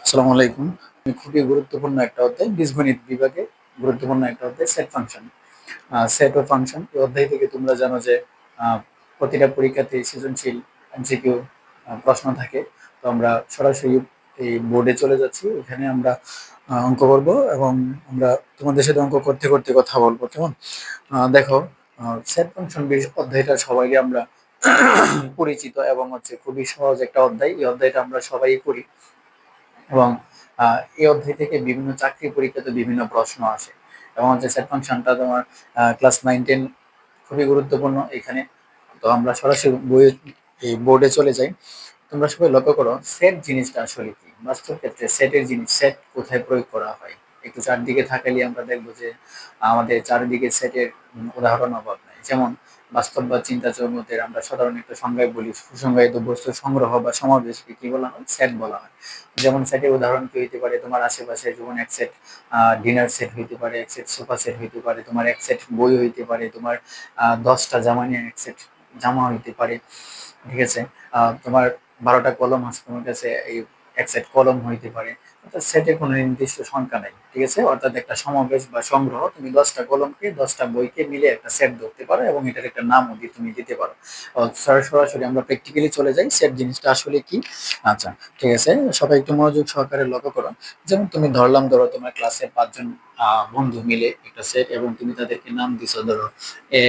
আসসালামু আলাইকুম। খুবই গুরুত্বপূর্ণ একটা অধ্যায় বীজগণিত বিভাগে গুরুত্বপূর্ণ একটা অধ্যায় সেট ফাংশন। সেট ও ফাংশন এই অধ্যায় থেকে তোমরা জানো যে প্রতিটা পরীক্ষাতে সৃজনশীল এমসিকিউ প্রশ্ন থাকে। তো আমরা সরাসরি এই বোর্ডে চলে যাচ্ছি। এখানে আমরা অঙ্ক করব এবং আমরা তোমাদের সাথে অঙ্ক করতে করতে কথা বলবো, কেমন? দেখো, সেট ফাংশন অধ্যায়টা সবাইকে আমরা পরিচিত এবং হচ্ছে খুবই সহজ একটা অধ্যায়। এই অধ্যায়টা আমরা সবাই করি এবং এই অধ্যায় থেকে বিভিন্ন চাকরি পরীক্ষাতে বিভিন্ন প্রশ্ন আসে এবং হচ্ছে সেট ফাংশনটা তোমার ক্লাস 9-10 খুবই গুরুত্বপূর্ণ এখানে। তো আমরা সরাসরি বই এই বোর্ডে চলে যাই। তোমরা সবাই লক্ষ্য করো, সেট জিনিসটা আসলে কি। বাস্তব ক্ষেত্রে সেটের জিনিস, সেট কোথায় প্রয়োগ করা হয়। একটু চারদিকে থাকালে আমরা দেখবো যে আমাদের চারিদিকে সেটের উদাহরণ অভাব নাই। যেমন বাস্তব বা চিন্তা জগতের আমরা সাধারণ একটা সংজ্ঞায় বলি, সুসংজ্ঞায়িত বস্তুর সংগ্রহ বা সমাবেশকে কি বলা হয়? সেট বলা হয়। যেমন সেটের উদাহরণ কি হইতে পারে? তোমার আশেপাশে যেমন এক সেট ডিনার সেট হইতে পারে, এক সেট সোফা সেট হইতে পারে, তোমার এক সেট বই হইতে পারে, তোমার 10টা জামা নিয়ে এক সেট জামা হইতে পারে, ঠিক আছে? তোমার 12টা কলম আছে তোমার কাছে, এই এক সেট কলম হইতে পারে। অর্থাৎ সেটের কোনো নির্দিষ্ট সংখ্যা নাই, ঠিক আছে? অর্থাৎ একটা সমাবেশ বা সংগ্রহ, তুমি 10টা কলমকে 10টা বইকে মিলে একটা সেট ধরতে পারো এবং এটার একটা নামও তুমি দিতে পারো। সরাসরি আমরা প্র্যাকটিক্যালি চলে যাই, সেট জিনিসটা আসলে কি। আচ্ছা, ঠিক আছে, সবাই একটু মনোযোগ সহকারে লক্ষ্য করো। যেমন তুমি ধরো তোমার ক্লাসে 5জন বন্ধু মিলে একটা সেট এবং তুমি তাদেরকে নাম দিছো। ধরো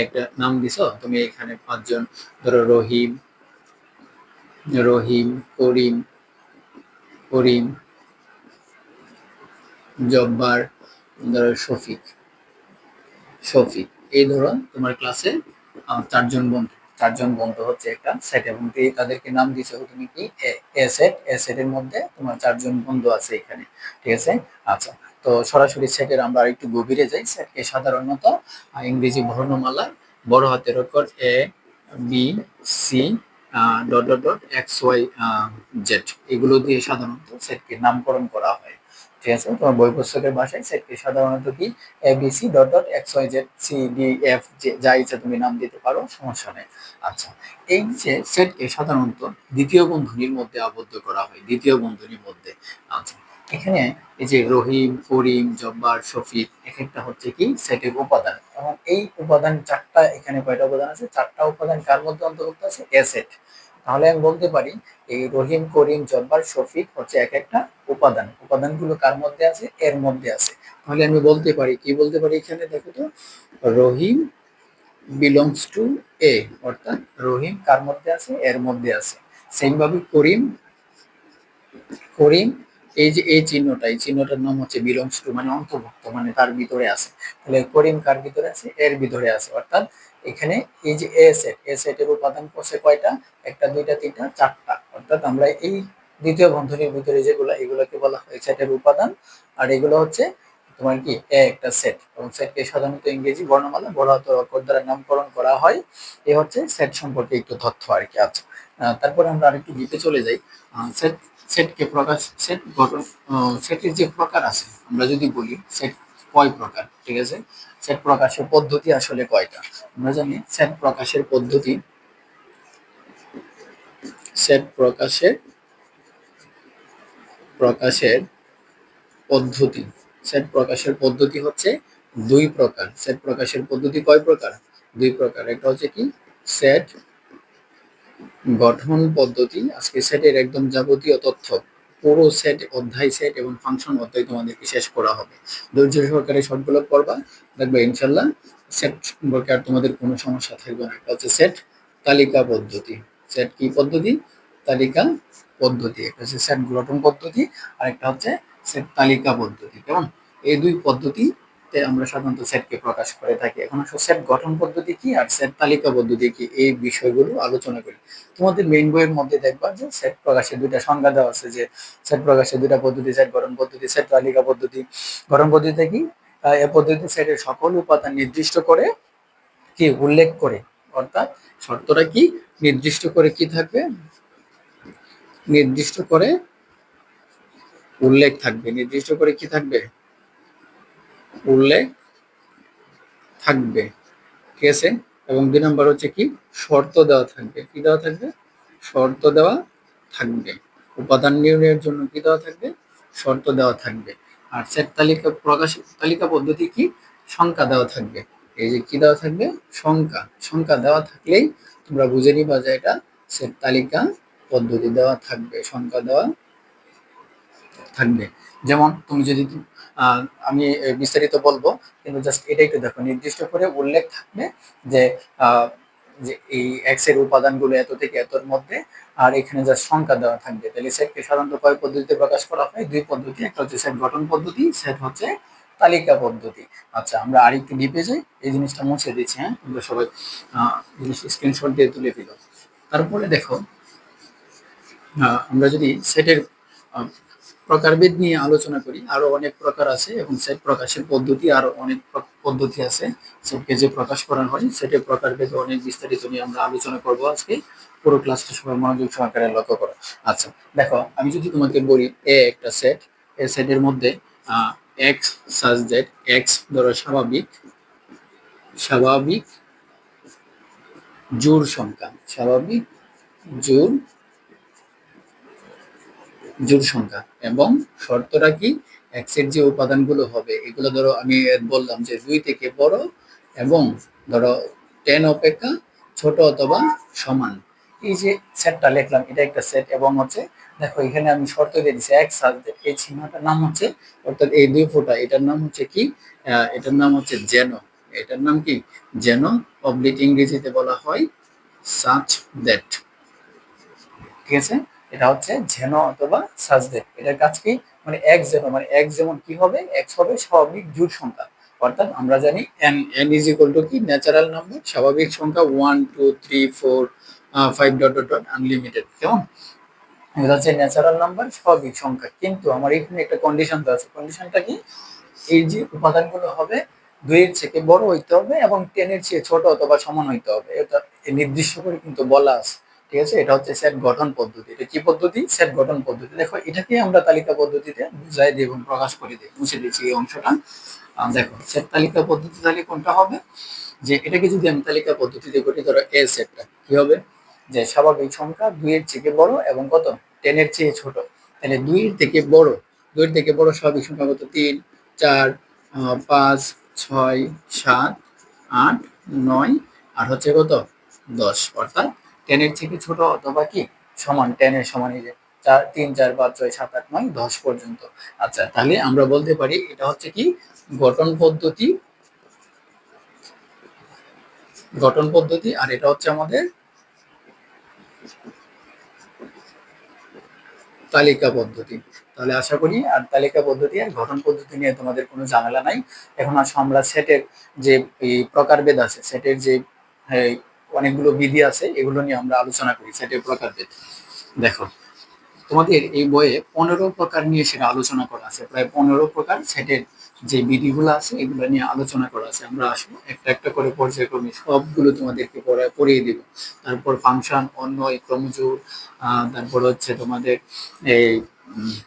একটা নাম দিছো তুমি, এখানে 5জন, ধরো রহিম, রহিম, করিম, করিম, জব্বার, ধরো শফিক, শফিক। এই ধরো তোমার ক্লাসে 4জন বন্ধু, 4জন বন্ধু হচ্ছে একটা সেট এবং তাদেরকে নাম দিছো তুমি কি, এ সেট। এ সেটের মধ্যে তোমার 4জন বন্ধু আছে এখানে, ঠিক আছে? আচ্ছা, তো সরাসরি সেটের আমরা একটু গভীরে যাই। সেটকে সাধারণত ইংরেজি বর্ণমালায় বড় হাতের অক্ষর A, B, C, dot dot dot X, Y, Z, এগুলো দিয়ে সাধারণত সেটকে নামকরণ করা হয়, ঠিক আছে? তোমার বই পুস্তকের ভাষায় সেটকে সাধারণত কি A B C dot dot X Y Z C D F, যা ইচ্ছা তুমি নাম দিতে পারো, সমস্যা নেই। আচ্ছা, এই যে সেটকে সাধারণত দ্বিতীয় বন্ধনীর মধ্যে আবদ্ধ করা হয়, দ্বিতীয় বন্ধনীর মধ্যে। আচ্ছা, এখানে এই যে রহিম, করিম, জব্বার, শফিক, এক একটা হচ্ছে কি সেটের উপাদান এবং এই উপাদান 4টা। এখানে কয়টা উপাদান আছে? 4টা উপাদান কার মধ্যে অন্তর্ভুক্ত আছে? এ সেট। তাহলে আমি বলতে পারি এই রহিম, করিম, জব্বার, শফিক হচ্ছে এক একটা উপাদান। উপাদানগুলো কার মধ্যে আছে? এর মধ্যে আছে। তাহলে আমি বলতে পারি, কি বলতে পারি এখানে দেখো তো, রহিম বিলংস টু এ, অর্থাৎ রহিম কার মধ্যে আছে? এর মধ্যে আছে। সেম ভাবে করিম, করিম, এই যে এই চিহ্নটা, এই চিহ্নটার নাম হচ্ছে বিলংস টু, মানে অন্তর্ভুক্ত, মানে তার ভিতরে আছে। তাহলে করিম কার ভিতরে আছে? এর ভিতরে আছে। অর্থাৎ এখানে এই যে এ সেট, এ সেটের উপাদান করছে কয়টা? একটা, দুইটা, তিনটা, 4টা। অর্থাৎ আমরা এই দ্বিতীয় বন্ধনীর ভিতরে যেগুলো, এগুলোকে বলা হয় সেটের উপাদান। আর এগুলো হচ্ছে তোমার কি একটা সেট এবং সেটকে সাধারণত ইংরেজি বর্ণমালা বড় হাতের অক্ষর দ্বারা নামকরণ করা হয়। এ হচ্ছে সেট সম্পর্কে একটু তথ্য আর কি। আচ্ছা, তারপরে আমরা আরেকটু দিতে চলে যাই। সেট, সেটকে প্রকাশ, সেট গঠন, সেটের যে প্রকার আছে আমরা যদি বলি সেট কয় প্রকার, ঠিক আছে? সেট প্রকাশের পদ্ধতি আসলে কয়টা আমরা জানি। সেট প্রকাশের পদ্ধতি, সেট প্রকাশের, প্রকাশের পদ্ধতি, সেট প্রকাশের পদ্ধতি হচ্ছে 2 প্রকার। সেট প্রকাশের পদ্ধতি কয় প্রকার? 2 প্রকার। একটা হচ্ছে কি সেট গঠন পদ্ধতি। আজকে সেটের একদম যাবতীয় তথ্য, পুরো সেট অধ্যায়, সেট এবং ফাংশন অধ্যায় তোমাদেরকে শেষ করা হবে। ধৈর্য সহকারে সবগুলো পড়বা, দেখবে ইনশাল্লাহ সেট সম্পর্কে আর তোমাদের কোনো সমস্যা থাকবে না। একটা হচ্ছে সেট তালিকা পদ্ধতি। সেট কি পদ্ধতি? তালিকা পদ্ধতি। একটা হচ্ছে সেট গঠন পদ্ধতি, আর একটা হচ্ছে সেট তালিকা পদ্ধতি। কেমন? এই 2 পদ্ধতিতে আমরা সাধারণত সেটকে প্রকাশ করে থাকি। এখন আসলে সেট গঠন পদ্ধতি কি আর সেট তালিকা পদ্ধতি কি, এই বিষয়গুলো আলোচনা করি। তোমাদের মেইন বইয়ের মধ্যে দেখবা যে সেট প্রকাশের 2টা সংজ্ঞা দেওয়া আছে, যে সেট প্রকাশের 2টা পদ্ধতি, সেট গঠন পদ্ধতি, সেট তালিকা পদ্ধতি। গঠন পদ্ধতিতে কি, এ পদ্ধতিতে সেটের সকল উপাদান নির্দিষ্ট করে কি উল্লেখ করে, অর্থাৎ শর্তটা কি নির্দিষ্ট করে কি থাকবে, নির্দিষ্ট করে উল্লেখ থাকবে, নির্দিষ্ট করে কি থাকবে, উল্লেখ থাকবে, ঠিক আছে? এবং 2 নম্বর হচ্ছে কি শর্ত দেওয়া থাকবে। কি দেওয়া থাকবে? শর্ত দেওয়া থাকবে। উপাদান নির্ণয়ের জন্য কি দেওয়া থাকবে, শর্ত দেওয়া থাকবে। আর সেট তালিকা প্রকাশ তালিকা পদ্ধতি কি, সংখ্যা দেওয়া থাকবে। এই যে কি দেওয়া থাকবে, সংখ্যা। সংখ্যা দেওয়া থাকলেই তোমরা বুঝে নিবা যে এটা সেট তালিকা পদ্ধতি দেওয়া থাকবে, সংখ্যা দেওয়া থাকবে। যেমন তুমি যদি আমি বিস্তারিত বলবো, কিন্তু জাস্ট এটা একটু দেখো, নির্দিষ্ট করে উল্লেখ থাকবে যে যে এই এক্স এর উপাদানগুলো এত থেকে এতর মধ্যে, আর এখানে জাস্ট সংখ্যা দেওয়া থাকবে। তাহলে সেটকে সাধারণত কয় পদ্ধতিতে প্রকাশ করা হয়, দুই পদ্ধতি, একটা হচ্ছে সেট গঠন পদ্ধতি, সেট হচ্ছে তালিকা পদ্ধতি। আচ্ছা, আমরা আরেকটু ডিপে যাই, এই জিনিসটা মুছে দিচ্ছি, হ্যাঁ, তোমরা সবাই জিনিস স্ক্রিনশট দিয়ে তুলে ফেলো। তারপরে দেখো, আমরা যদি সেটের প্রকারভেদ নিয়ে আলোচনা করি, আরো অনেক প্রকার আছে এবং সেট প্রকাশের পদ্ধতি আরো অনেক পদ্ধতি আছে। সেটকে যে প্রকাশ করা হয় সেটের প্রকারভেদ অনেক বিস্তারিত নিয়ে আমরা আলোচনা করব আজকে। পুরো ক্লাসটা সবাই মনোযোগ সহকারে লক্ষ্য করো। আচ্ছা, দেখো, আমি যদি তোমাকে বলি এ একটা সেট, এই সেটের মধ্যে এক্স সাজ দ্যাট, এক্স ধরো স্বাভাবিক, স্বাভাবিক জোড় সংখ্যা, স্বাভাবিক জোড় জোড় সংখ্যা, এবং শর্তটা কি, এক্স এর যে উপাদানগুলো হবে এগুলো ধরো আমি বললাম যে 2 থেকে বড় এবং ধরো 10 অপেক্ষা ছোট অথবা সমান। এই যে সেটটা লিখলাম এটা একটা সেট, এবং হচ্ছে দেখো এখানে আমি শর্ত দিয়ে দিচ্ছি এক্স সাবজেক্ট, এই চিহ্নটার নাম হচ্ছে, অর্থাৎ এই দুই ফোঁটা, এটার নাম হচ্ছে কি, এটার নাম হচ্ছে যেন, এটার নাম কি, যেন, অবলিক ইংরেজিতে বলা হয় সাচ দ্যাট। ঠিক আছে, এটা হচ্ছে যেন অথবা সাজদেট। এটার কাজ কি, মানে এক্স যেন, মানে এক্স যেমন কি হবে, এক্স হবে স্বাভাবিক জোড় সংখ্যা। অর্থাৎ আমরা জানি N, N is equal to কি, ন্যাচারাল নাম্বার, স্বাভাবিক সংখ্যা 1 2 3 4 5 ডট ডট ডট আনলিমিটেড। কেমন, এটা হচ্ছে ন্যাচারাল নাম্বার, স্বাভাবিক সংখ্যা। কিন্তু আমার এখানে একটা কন্ডিশন তো আছে, কন্ডিশনটা কি, এই যে উপাদানগুলো হবে 2 এর থেকে বড় হইতে হবে এবং 10 এর চেয়ে ছোট অথবা সমান হইতে হবে, এটা নির্দিষ্ট করে কিন্তু বলা আছে। ঠিক আছে, এটা হচ্ছে সেট গঠন পদ্ধতি। এটা কি পদ্ধতি, সেট গঠন পদ্ধতি। দেখো এটাকে আমরা তালিকা পদ্ধতিতে বুঝাই দিই এবং প্রকাশ করে দিই, মুছে দিচ্ছি এই অংশটা। দেখো সেট তালিকা পদ্ধতি তাহলে কোনটা হবে, যে এটাকে যদি আমি তালিকা পদ্ধতিতে করি, ধরো এ সেটটা কি হবে, যে স্বাভাবিক সংখ্যা 2 এর থেকে বড় এবং কত, 10 এর চেয়ে ছোট। তাহলে 2 এর থেকে বড়, 2 এর থেকে বড় স্বাভাবিক সংখ্যা কত, 3 4 5 6 7 8 9, আর হচ্ছে কত, 10। অর্থাৎ 10 এর থেকে ছোট অথবা কি সমান, 10 এর সমান, এই যে 4 3 4 5 6 7 8 9 10 পর্যন্ত। আচ্ছা, তাহলে আমরা বলতে পারি এটা হচ্ছে কি, গঠন পদ্ধতি, গঠন পদ্ধতি, আর এটা হচ্ছে আমাদের তালিকা পদ্ধতি। তাহলে আশা করি আর তালিকা পদ্ধতি আর গঠন পদ্ধতি নিয়ে তোমাদের কোনো ঝামেলা নাই। এখন আসো আমরা সেটের যে প্রকারভেদ আছে, সেটের যে এই, অনেকগুলো বিধি আছে, এগুলো নিয়ে আমরা আলোচনা করি, সেটের প্রকারভেদ। দেখো তোমাদের এই বইয়ে 15 প্রকার নিয়ে সেটা আলোচনা করা আছে, প্রায় 15 প্রকার সেটের যে বিধিগুলো আছে এগুলো নিয়ে আলোচনা করা আছে। আমরা আসবো একটা একটা করে পর্যায়ক্রমে সবগুলো তোমাদেরকে পড়িয়ে দিব। তারপর ফাংশন, অন্বয়, ক্রমজোড়, তারপর হচ্ছে তোমাদের এই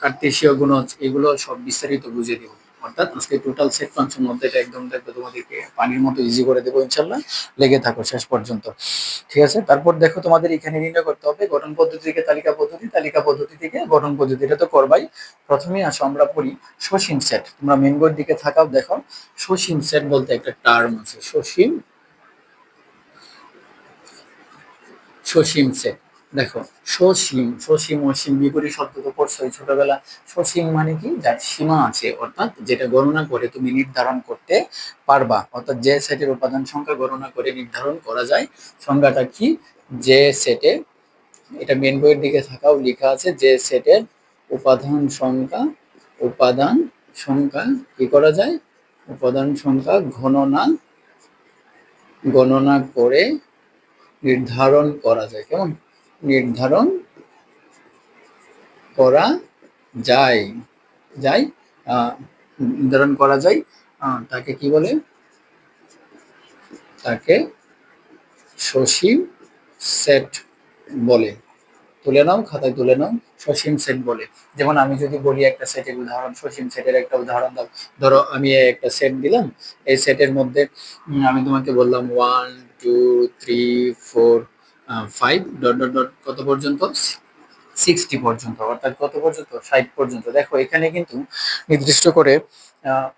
কার্তেশীয় গুণজ, এগুলো সব বিস্তারিত বুঝিয়ে দিব। অর্থাৎ আজকে টোটাল সেট ফাংশন মধ্যে এটা একদম দেখবে তোমাদেরকে পানির মতো ইজি করে দেবো ইনশাল্লাহ। লেগে থাকো শেষ পর্যন্ত। ঠিক আছে, তারপর দেখো তোমাদের এখানে নির্ণয় করতে হবে গঠন পদ্ধতি থেকে তালিকা পদ্ধতি, তালিকা পদ্ধতি থেকে গঠন পদ্ধতি, এটা তো করবাই। প্রথমে আসো আমরা পড়ি সসীম সেট। তোমরা মেন বোর্ড দিকে থাকাও, দেখো সসীম সেট বলতে একটা টার্ম আছে, সসীম, সসীম সেট। দেখো সসীম, সসীম অসীম বিপরীত শব্দ তো পড়ছোই ছোটবেলা। সসীম মানে কি, যার সীমা আছে, অর্থাৎ যেটা গণনা করে তুমি নির্ধারণ করতে পারবা, অর্থাৎ যে সেটের উপাদান সংখ্যা গণনা করে নির্ধারণ করা যায়। সংখ্যাটা কি, যে সেটে, এটা মেন বইয়ের দিকে থাকাও লেখা আছে, যে সেটের উপাদান সংখ্যা, উপাদান সংখ্যা কি করা যায়, উপাদান সংখ্যা গণনা, গণনা করে নির্ধারণ করা যায়। কেমন, নির্ধারণ করা যায়, যায়, নির্ধারণ করা যায়, তাকে কি বলে, তাকে সসীম সেট বলে। তুলে নাও, খাতায় তুলে নাও, সসীম সেট বলে। যেমন আমি যদি বলি একটা সেটের উদাহরণ, সসীম সেটের একটা উদাহরণ দাও। ধরো আমি একটা সেট দিলাম, এই সেটের মধ্যে আমি তোমাকে বললাম 1 2 3 4 5 ডট ডট ডট কত পর্যন্ত, 60 পর্যন্ত, অর্থাৎ কত পর্যন্ত? 60 পর্যন্ত। দেখো এখানে কিন্তু নির্দিষ্ট করে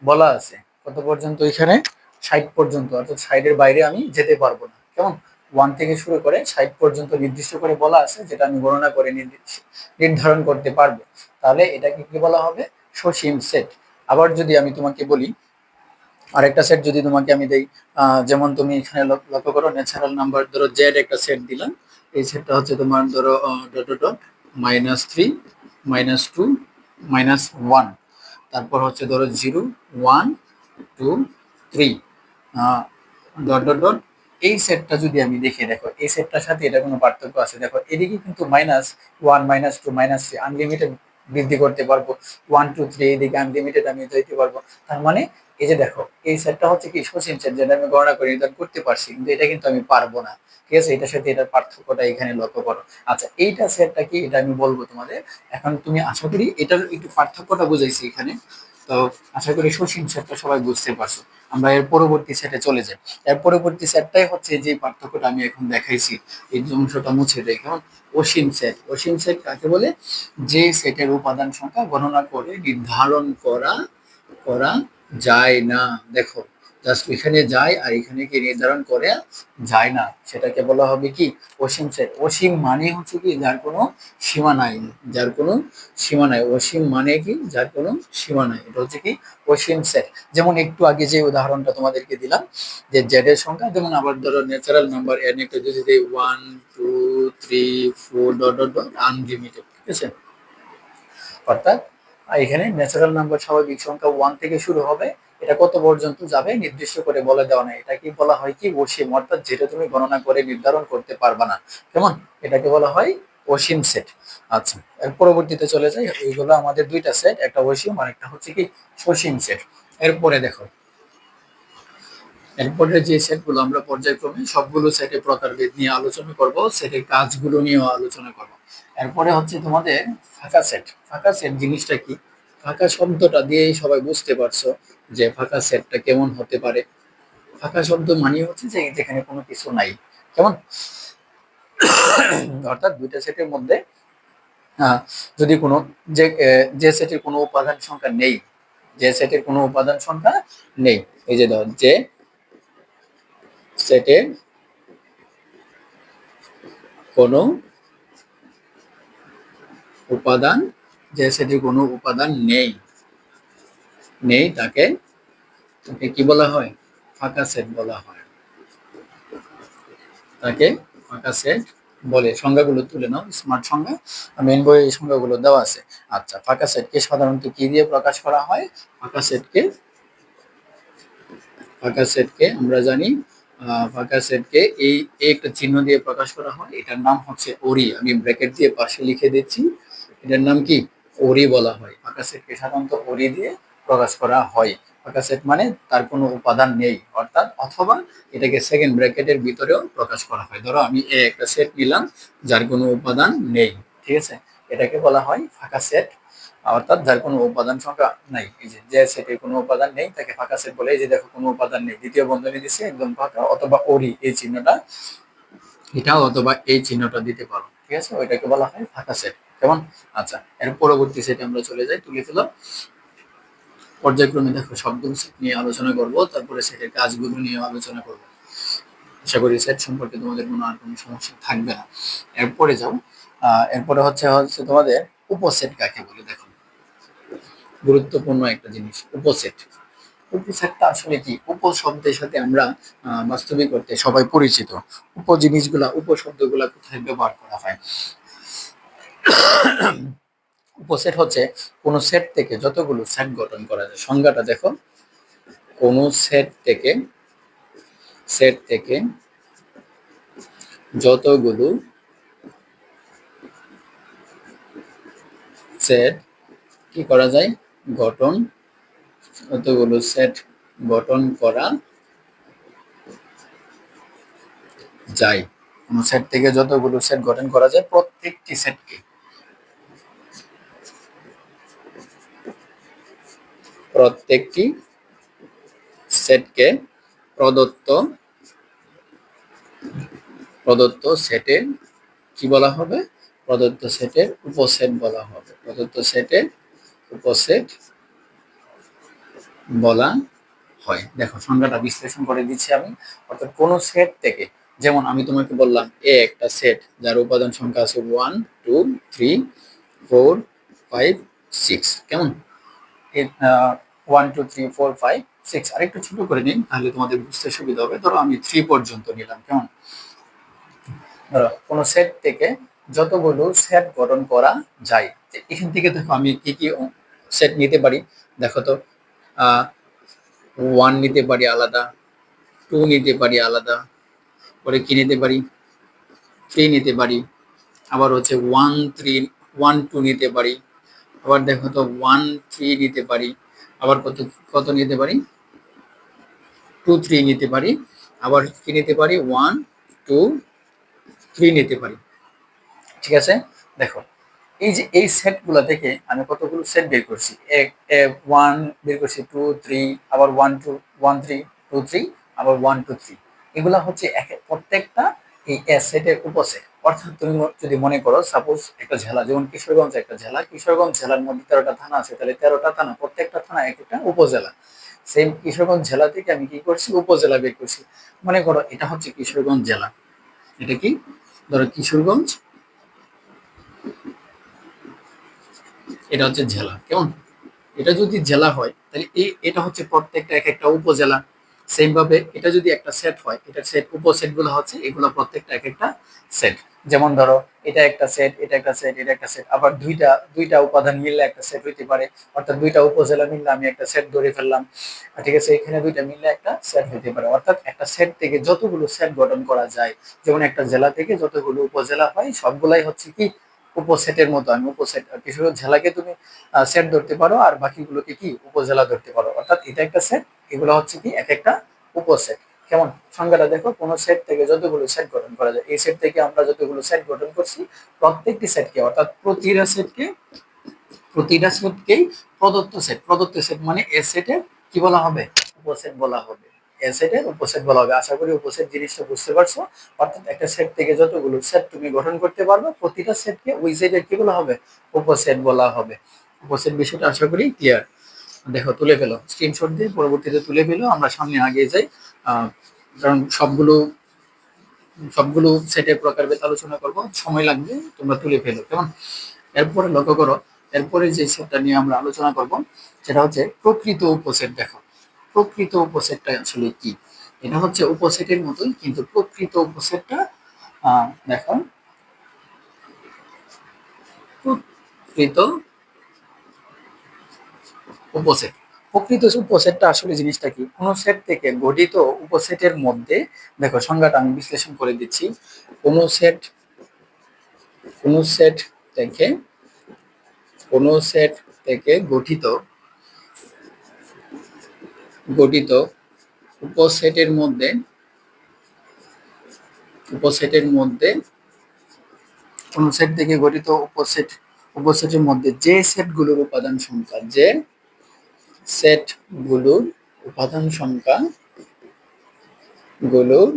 বলা আছে কত পর্যন্ত, এখানে 60 পর্যন্ত, অর্থাৎ 60 এর বাইরে আমি যেতে পারবো না। কেমন? 1 থেকে শুরু করে 60 পর্যন্ত নির্দিষ্ট করে বলা আছে, যেটা আমি গণনা করে নির্ধারণ করতে পারবো। তাহলে এটাকে কি বলা হবে? সসীম সেট। আবার যদি আমি তোমাকে বলি, আরেকটা সেট যদি তোমাকে আমি দেই, যেমন তুমি এখানে লক্ষ্য করো, ন্যাচারাল নাম্বার ধরো জেড একটা সেট দিলাম। এই সেটটা হচ্ছে তোমার ধরো ডট ডট ডট -3, -2, -1, তারপর হচ্ছে ধরো 0, 1, 2, 3, ডট ডট ডট। এই সেটটা যদি আমি দেখি, দেখো এই সেটটার সাথে এটা কোনো পার্থক্য আছে? দেখো এদিকে কিন্তু -1, -2, -3 আনলিমিটেড বৃদ্ধি করতে পারবো, 1, 2, 3 এদিকে আনলিমিটেড আমি যাইতে পারবো। তার মানে এই যে দেখো এই সেটটা হচ্ছে কি সসীম সেট, যেটা আমি গণনা করে নির্ধারণ করতে পারছি, কিন্তু এটা কিন্তু আমি পারবো না। ঠিক আছে, এটার সাথে এটার পার্থক্যটা এখানে লক্ষ্য করো। আচ্ছা, এইটা সেটটা কি এটা আমি বলবো তোমাদের। এখন তুমি আশা করি এটার একটু পার্থক্যটা বুঝাইছি এখানে। তো আশা করি সসীম সেটটা সবাই বুঝতে পারছো। আমরা এর পরবর্তী সেটে চলে যাই। এর পরবর্তী সেটটাই হচ্ছে যে পার্থক্যটা আমি এখন দেখাইছি, এই অংশটা মুছে দেয়। কেমন? অসীম সেট। অসীম সেট কাকে বলে? যে সেটের উপাদান সংখ্যা গণনা করে নির্ধারণ করা করা যায় না। দেখো জাস্ট এখানে যায় আর এখানে কি নির্ধারণ করে যায় না, সেটাকে বলা হবে কি? অসীম সেট। অসীম মানে হচ্ছে কি যার কোনো সীমা নাই, যার কোনো সীমা নাই। অসীম মানে কি? যার কোনো সীমা নাই, এটা হচ্ছে কি? অসীম সেট। যেমন একটু আগে যে উদাহরণটা তোমাদেরকে দিলাম, যে জেড এর সংখ্যা, যেমন আবার ধরো ন্যাচারাল নাম্বার এন একটা যদি দেই 1, 2, 3, 4 ডট ডট ডট আনলিমিটেড। ঠিক আছে, অর্থাৎ এখানে ন্যাচারাল নাম্বার স্বাভাবিক সংখ্যা 1 থেকে শুরু হবে, এটা কত পর্যন্ত যাবে নির্দিষ্ট করে বলে দেওয়া নেই। এটা কি বলা হয়? কি? অসীম, অর্থাৎ যেটা তুমি গণনা করে নির্ধারণ করতে পারবা না। কেমন? এটাকে বলা হয় অসীম সেট। আচ্ছা, এর পরবর্তীতে চলে যাই। এইগুলো আমাদের দুইটা সেট, একটা অসীম আর একটা হচ্ছে কি সসীম সেট। এরপরে দেখো, এরপরে যে সেটগুলো আমরা পর্যায়ক্রমে সবগুলো সেটের প্রকারভেদ নিয়ে আলোচনা করব, সেটের কাজগুলো নিয়েও আলোচনা করব। এরপরে হচ্ছে তোমাদের ফাঁকা সেট। ফাঁকা সেট জিনিসটা কি? ফাঁকা শব্দটা দিয়েই সবাই বুঝতে পারছো যে ফাঁকা সেটটা কেমন হতে পারে। ফাঁকা শব্দ মানে হচ্ছে যে যেখানে কোনো কিছু নাই। কেমন? অর্থাৎ দুইটা সেটের মধ্যে যদি কোনো যে সেটের কোনো উপাদান সংখ্যা নেই, যে সেটের কোনো উপাদান সংখ্যা নেই, এই যে ধর যে সেটের কোনো উপাদান, যে সেটির কোনো উপাদান নেই, তাকে তাকে কি বলা হয়? ফাঁকা সেট বলা হয়। তাকে ফাঁকা সেট বলে। সংজ্ঞাগুলো তুলে নাও, স্মার্ট সংজ্ঞা মেইন বইয়ে এই সংজ্ঞাগুলো দেওয়া আছে। আচ্ছা, ফাঁকা সেটকে সাধারণত কি দিয়ে প্রকাশ করা হয়? ফাঁকা সেটকে আমরা জানি, ফাঁকা সেটকে এই একটা চিহ্ন দিয়ে প্রকাশ করা হয়, এটার নাম হচ্ছে ওরি। আমি ব্র্যাকেট দিয়ে পাশে লিখে দিচ্ছি, এটার নাম কি? ওরি বলা হয়। ফাঁকা সেটকে সাধারণত ওরি দিয়ে প্রকাশ করা হয়। ফাঁকা সেট মানে তার কোনো উপাদান নেই, অর্থাৎ অথবা এটাকে সেকেন্ড ব্র্যাকেটের ভিতরেও প্রকাশ করা হয়। ধরো আমি একটা সেট নিলাম যার কোনো উপাদান নেই, ঠিক আছে, এটাকে বলা হয় ফাঁকা সেট, অর্থাৎ যার কোনো উপাদান সংখ্যা নাই। এই যে সেটের কোনো উপাদান নেই তাকে ফাঁকা সেট বলে। এই যে দেখো কোনো উপাদান নেই, দ্বিতীয় বন্ধনী দিচ্ছে একদম ফাঁকা, অথবা ওরি এই চিহ্নটা, এটাও অথবা এই চিহ্নটা দিতে পারো। ঠিক আছে, ওইটাকে বলা হয় ফাঁকা সেট। কেমন? আচ্ছা, এর পরবর্তী সেটে আমরা চলে যাই, তুলে ফেলো। পর্যায়ক্রমে দেখো সবগুলো সেট নিয়ে আলোচনা করব, তারপরে সেটের কাজগুলো নিয়ে আলোচনা করব। আশা করি সেট সম্পর্কে তোমাদের কোনো আর কোনো সমস্যা থাকবে না। এরপরে যাও, এরপরে হচ্ছে হচ্ছে তোমাদের উপসেট কাকে বলে। দেখো গুরুত্বপূর্ণ একটা জিনিস উপসেট। উপসেটটা আসলে কি? উপ শব্দের সাথে আমরা বাস্তবিক অর্থে সবাই পরিচিত। উপ জিনিসগুলা, উপশব্দগুলা কোথায় ব্যবহার করা হয়? উপসেট হচ্ছে কোন সেট থেকে যতগুলো সেট গঠন করা যায়। সংজ্ঞাটা দেখো, কোন সেট থেকে যতগুলো সেট কি করা যায়? গঠন, যতগুলো সেট গঠন করা যায়। কোন সেট থেকে যতগুলো সেট গঠন করা যায়, প্রত্যেকটি সেটকে প্রদত্ত সেটের কি বলা হবে? প্রদত্ত সেটের উপসেট বলা হবে, প্রদত্ত সেটের উপসেট বলা হয়। দেখো সংজ্ঞাটা বিশ্লেষণ করে দিচ্ছি আমি। অর্থাৎ কোন সেট থেকে, যেমন আমি তোমাকে বললাম এ একটা সেট যার উপাদান সংখ্যা আছে 1 2 3 4 5 6, কেমন? 1 2 3 4 5 6, আরেকটু ছোট করে নিন তাহলে তোমাদের বুঝতে সুবিধা হবে। ধরো আমি 3 পর্যন্ত নিলাম, কেমন? ধরো কোন সেট থেকে যতগুলো সেট গঠন করা যায়, এখান থেকে দেখো আমি কি কি সেট নিতে পারি। দেখো তো, 1 নিতে পারি আলাদা, 2 নিতে পারি আলাদা, পরে কি নিতে পারি, 3 নিতে পারি, আবার হচ্ছে 1 3 1 2 নিতে পারি, আবার দেখো তো 1 3 নিতে পারি, আবার কত কত নিতে পারি, 2 3 নিতে পারি, আবার কি নিতে পারি, 1 2 3 নিতে পারি। ঠিক আছে, দেখো এই যে এই সেটগুলো থেকে আমি কতগুলো সেট বের করছি, এক 1 বের করছি, 2 3, আবার 1 2 1 3 2 3, আবার 1 2 3, এগুলা হচ্ছে প্রত্যেকটা এই সেটের উপসেট। অর্থাৎ তুমি যদি মনে করো সাপোজ একটা জেলা, যেমন কিশোরগঞ্জ একটা জেলা, কিশোরগঞ্জ জেলার মধ্যে 13টা থানা আছে, তাহলে 13টা থানা, প্রত্যেকটা থানা এক একটা উপজেলা। সেম কিশোরগঞ্জ জেলা থেকে আমি কি করছি, উপজেলা বের করছি। মনে করো এটা হচ্ছে কিশোরগঞ্জ জেলা, এটা কি, ধরো কিশোরগঞ্জ, এটা হচ্ছে জেলা, কেমন? এটা যদি জেলা হয় তাহলে এটা হচ্ছে প্রত্যেকটা এক একটা উপজেলা। সেম ভাবে এটা যদি একটা সেট হয়, এটার সেট উপসেট গুলো হচ্ছে এগুলো প্রত্যেকটা এক একটা সেট। যেমন ধরো এটা একটা সেট, এটা একটা সেট, এটা একটা সেট, আবার দুইটা দুইটা উপাদান মিললে একটা সেট হইতে পারে। অর্থাৎ দুইটা উপজেলা মিললে আমি একটা সেট ধরে ফেললাম, ঠিক আছে, এখানে দুইটা মিললে একটা সেট হইতে পারে। অর্থাৎ একটা সেট থেকে যতগুলো সেট গঠন করা যায়, যেমন একটা জেলা থেকে যতগুলো উপজেলা হয় সবগুলাই হচ্ছে কি উপসেটের মতো। আমি উপসেট কিছু জেলাকে তুমি সেট ধরতে পারো, আর বাকিগুলোকে কি উপজেলা ধরতে পারো। অর্থাৎ এটা একটা সেট, এগুলো হচ্ছে কি এক একটা উপসেট। কেমন? সংজ্ঞাটা দেখো, কোন সেট থেকে যতগুলো সেট গঠন করা যায়, এই সেট থেকে আমরা যতগুলো সেট গঠন করছি প্রত্যেকটি সেটকে, অর্থাৎ প্রতিটা সেটকেই প্রদত্ত সেট, প্রদত্ত সেট মানে এ সেটের কি বলা হবে, উপসেট বলা হবে। এ সেটের উপসেট বলা হবে। আশা করি উপসেট জিনিসটা বুঝতে পারছো। অর্থাৎ একটা সেট থেকে যতগুলো সেট তুমি গঠন করতে পারবে, প্রতিটা সেটকে ওই সেটের কি বলা হবে, উপসেট বলা হবে। উপসেট বিষয়টা আশা করি ক্লিয়ার। দেখো তুলে ফেলো, স্ক্রিনশট দিয়ে পরবর্তীতে তুলে ফেলো, আমরা সামনে আগে যাই। কারণ সবগুলো সবগুলো সেটের প্রকারভেদ আলোচনা করব, সময় লাগবে, তোমরা তুলে ফেলো, কেমন? এরপরে লক্ষ্য করো, এরপরে যে সেটটা নিয়ে আমরা আলোচনা করব সেটা হচ্ছে প্রকৃত উপসেট। দেখো প্রকৃত উপসেটটা আসলে কি, এটা হচ্ছে উপসেটের মতোই, কিন্তু প্রকৃত উপসেটটা দেখো, প্রকৃত উপসেট, প্রকৃত উপসেটটা আসলে জিনিসটা কি, কোন সেট থেকে গঠিত উপসেটের মধ্যে, দেখো সংজ্ঞাটা আমি বিশ্লেষণ করে দিচ্ছি। কোন সেট, কোন সেট থেকে, কোন সেট থেকে গঠিত গঠিত উপসেটের মধ্যে, উপসেটের মধ্যে, কোন সেট থেকে গঠিত উপসেটের মধ্যে যে সেটগুলোর উপাদান সংখ্যা, যে সেটগুলোর উপাদান সংখ্যা গুলোর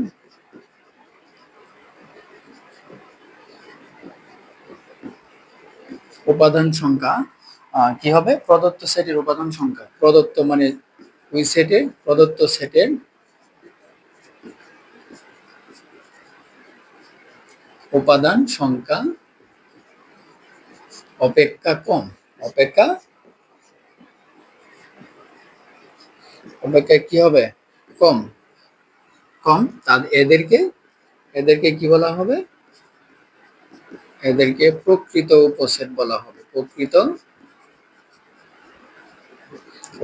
উপাদান সংখ্যা কি হবে, প্রদত্ত সেটের উপাদান সংখ্যা, প্রদত্ত মানে ওই সেটের, প্রদত্ত সেটের উপাদান সংখ্যা অপেক্ষা কম, অপেক্ষা অপেক্ষা কি হবে, কম, কম, তাদের এদেরকে, এদেরকে কি বলা হবে, এদেরকে প্রকৃত উপসেট বলা হবে, প্রকৃত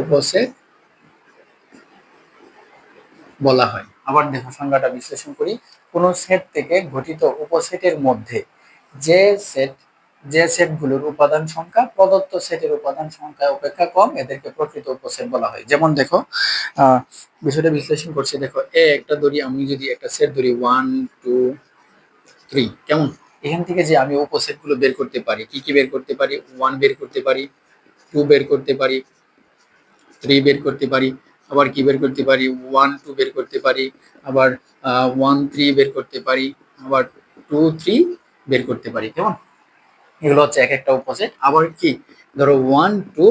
উপসেট বলা হয়। আবার দেখো সংজ্ঞাটা বিশ্লেষণ করি, কোন সেট থেকে গঠিত উপসেটের মধ্যে যে সেট, যে সেটগুলোর উপাদান সংখ্যা প্রদত্ত সেটের উপাদান সংখ্যা অপেক্ষা কম, এদেরকে প্রকৃত উপসেট বলা হয়। যেমন দেখো বিষয়টা বিশ্লেষণ করছি, দেখো একটা ধরি, আমি যদি একটা সেট ধরি 1 2 3, কেমন? এখান থেকে যে আমি উপসেট গুলো বের করতে পারি, কি কি বের করতে পারি, 1 বের করতে পারি, 2 বের করতে পারি, 3 বের করতে পারি, আবার কি বের করতে পারি, 1 2 বের করতে পারি, আবার 1 3 বের করতে পারি, আবার 2 3 বের করতে পারি, কেমন? এগুলো হচ্ছে এক একটা উপসেট। আবার কি ধরো 1 2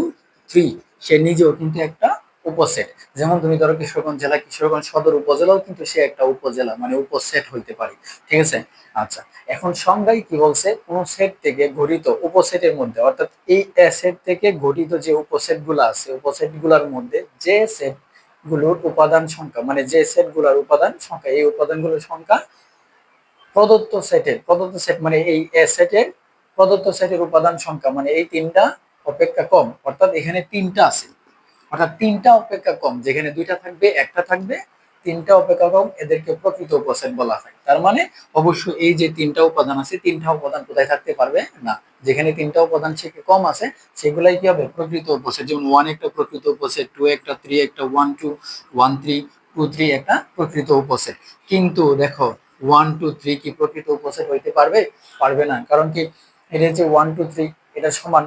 3 সে নিজেও কিন্তু একটা উপসেট। যেমন তুমি ধরো কিশোরগঞ্জ জেলা, কিশোরগঞ্জ সদর উপজেলাও কিন্তু সে একটা উপজেলা মানে উপসেট হইতে পারে। ঠিক আছে। আচ্ছা, এখন সংজ্ঞায় কি বলছে, কোন সেট থেকে গঠিত উপসেটের মধ্যে, অর্থাৎ এই সেট থেকে গঠিত যে উপসেট গুলো আছে, উপসেট গুলার মধ্যে যে সেট গুলোর উপাদান সংখ্যা, মানে যে সেট গুলার উপাদান সংখ্যা, এই উপাদানগুলোর সংখ্যা প্রদত্ত সেট মানে এই এ সেটের প্রদত্ত সেটের উপাদান সংখ্যা মানে এই তিনটা অপেক্ষা কম, অর্থাৎ এখানে তিনটা আছে, অর্থাৎ তিনটা অপেক্ষা কম, যেখানে দুইটা থাকবে একটা থাকবে, তিনটা অপেক্ষা কম, এদেরকে প্রকৃত উপসেট বলা হয়। তার মানে অবশ্যই এই যে তিনটা উপাদান আছে, তিনটা উপাদান কোথায় থাকতে পারবে না, যেখানে তিনটা উপাদান থেকে কম আছে সেগুলাই কি হবে প্রকৃত উপসেট। যেমন 1 একটা প্রকৃত উপসেট, 2 একটা, 3 একটা, 1 2 1 3 2 3 একটা প্রকৃত উপসেট। কিন্তু দেখো 1 2 3 কি প্রকৃত উপসেট হইতে পারবে? পারবে না। কারণ কি, এটা যে 1 2 3 এটা সমান,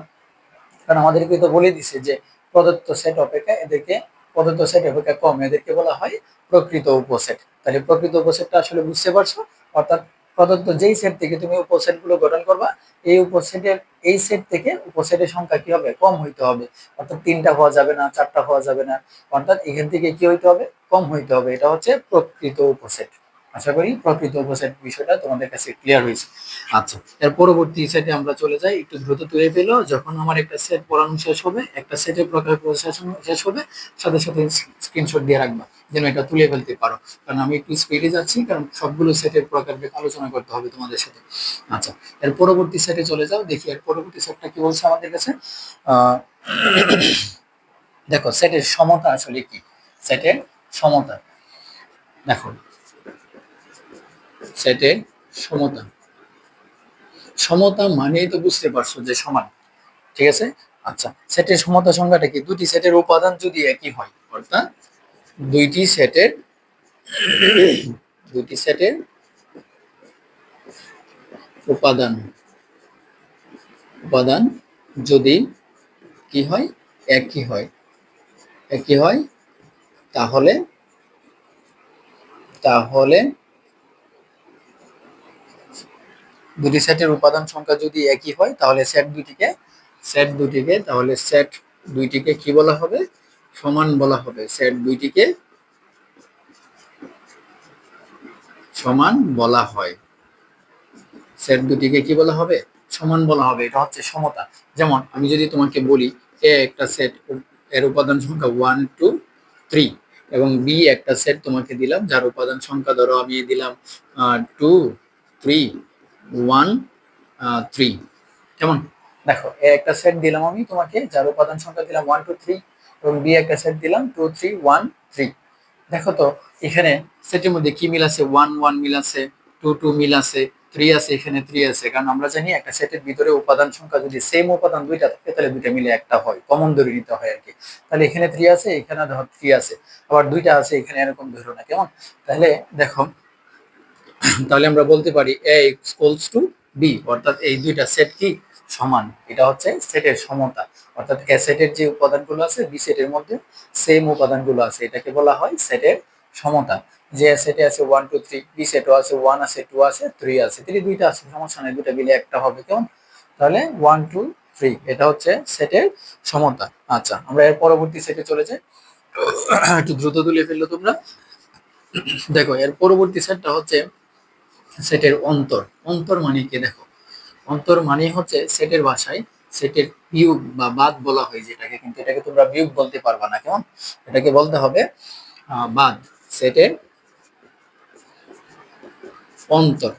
কারণ আমাদেরকে তো বলে দিছে যে প্রদত্ত সেট অপেক্ষা এদেরকে, প্রদত্ত সেট অপেক্ষা কম এদেরকে বলা হয় প্রকৃত উপসেট। তাহলে প্রকৃত উপসেটটা আসলে বুঝতে পারছো? অর্থাৎ প্রদত্ত যেই সেট থেকে তুমি উপসেট গুলো গঠন করবা, এই উপসেটের এই সেট থেকে উপসেটের সংখ্যা কি হবে কম হইতে হবে। অর্থাৎ তিনটা হওয়া যাবে না, চারটা হওয়া যাবে না, অর্থাৎ এখান থেকে কি হইতে হবে কম হইতে হবে। এটা হচ্ছে প্রকৃত উপসেট। আশা করি প্রকৃত উপসেট বিষয়টা তোমাদের কাছে ক্লিয়ার হয়েছে। আচ্ছা, এর পরবর্তী সেটে আমরা চলে যাই, একটু দ্রুত তুলে ফেলো। যখন আমার একটা সেট পড়ানো শেষ হবে, একটা সেটের প্রকার শেষ হবে, সাথে সাথে স্ক্রিনশট দিয়ে রাখবা যেন এটা তুলে ফেলতে পারো। কারণ আমি একটু স্পিডে যাচ্ছি, কারণ সবগুলো সেটের প্রকার আলোচনা করতে হবে তোমাদের সাথে। আচ্ছা, এর পরবর্তী সেটে চলে যাও, দেখি এর পরবর্তী সেটটা কি বলছে আমাদের কাছে। আহ দেখো সেটের সমতা আসলে কি, সেটের সমতা দেখো, সেটের সমতা, সমতা মানেই তো বুঝতে পারছো যে সমান। ঠিক আছে। আচ্ছা, সেটের সমতা সংখ্যাটা কি, দুটি সেটের উপাদান যদি একই হয়, অর্থাৎ দুইটি সেটের দুটি সেটের উপাদান উপাদান যদি কি হয়, একই হয়, একই হয়, তাহলে তাহলে দুটি সেটের উপাদান সংখ্যা যদি একই হয়, তাহলে সেট দুইটিকে কি বলা হবে, সমান বলা হবে। সেট দুইটিকে সমান বলা হয়, সেট দুটিকে কি বলা হবে, সমান বলা হবে। এটা হচ্ছে সমতা। যেমন আমি যদি তোমাকে বলি এ একটা সেট, এর উপাদান সংখ্যা 1 2 3, এবং বি একটা সেট তোমাকে দিলাম যার উপাদান সংখ্যা ধরো আমি দিলাম 2 3 1 3, কেমন? দেখো এ একটা সেট দিলাম আমি তোমাকে যার উপাদান সংখ্যা দিলাম 1 2 3, এবং বি একটা সেট দিলাম 2 3 1 3। দেখো তো এখানে সেটের মধ্যে কি মিল আছে, 1 1 মিল আছে, 2 2 মিল আছে, 3 আছে, এখানে 3 আছে। কারণ আমরা জানি একটা সেটের ভিতরে উপাদান সংখ্যা যদি সেম উপাদান দুইটা থাকে তাহলে দুইটা মিলে একটা হয়, কমন ধরে নিতে হয় আর কি। তাহলে এখানে 3 আছে, এখানে ধর 3 আছে, আবার দুইটা আছে এখানে, এরকম ধরো না, কেমন? তাহলে দেখো, তাহলে আমরা বলতে পারি এ ইকুয়ালস টু বি, অর্থাৎ এই দুইটা সেট কি সমান। এটা হচ্ছে সেটের সমতা। অর্থাৎ এ সেটের যে উপাদানগুলো আছে বি সেটের মধ্যে সেম উপাদানগুলো আছে, এটাকে বলা হয় সেটের সমতা। যে সেটে আছে 1 2 3, বি সেটও আছে 1 আছে 2 আছে 3 আছে, তাহলে দুইটা আছে সমস্যা নাই, দুইটা মিলে একটা হবে, কেমন? তাহলে 1 2 3 এটা হচ্ছে সেটের সমতা। আচ্ছা, আমরা এর পরবর্তী সেটে চলে যাই। একটু দ্রুত তুলে ফেললো তোমরা। দেখো এর পরবর্তী সেটটা হচ্ছে সেটের অন্তর। অন্তর মানে কি দেখো, অন্তর মানে হচ্ছে সেটের ভাষায় সেটের বিয়োগ বা বাদ বলা হয় যেটাকে, কিন্তু এটাকে তোমরা বিয়োগ বলতে পারবা না, কেমন? এটাকে বলতে হবে বাদ। সেটের অন্তর।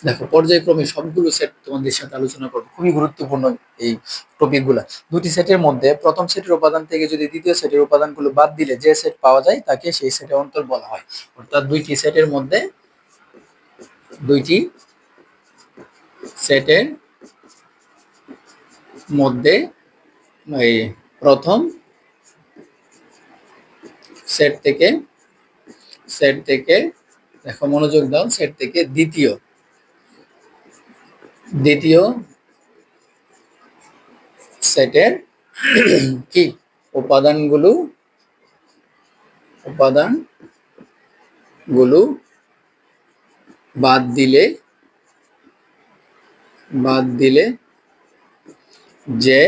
দেখো পর্যায়ক্রমে সবগুলো সেট তোমাদের সাথে আলোচনা করবো, খুবই গুরুত্বপূর্ণ এই টপিক গুলা। দুটি সেটের মধ্যে প্রথম সেটের উপাদান থেকে যদি দ্বিতীয় সেটের উপাদানগুলো বাদ দিলে যে সেট পাওয়া যায় তাকে সেই সেটের অন্তর বলা হয়। অর্থাৎ দুইটি সেটের মধ্যে এই প্রথম সেট থেকে সেট থেকে দেখো মনোযোগ দাও, সেট থেকে দ্বিতীয় দ্বিতীয় সেটের কি উপাদানগুলো উপাদানগুলো বাদ দিলে বাদ দিলে যে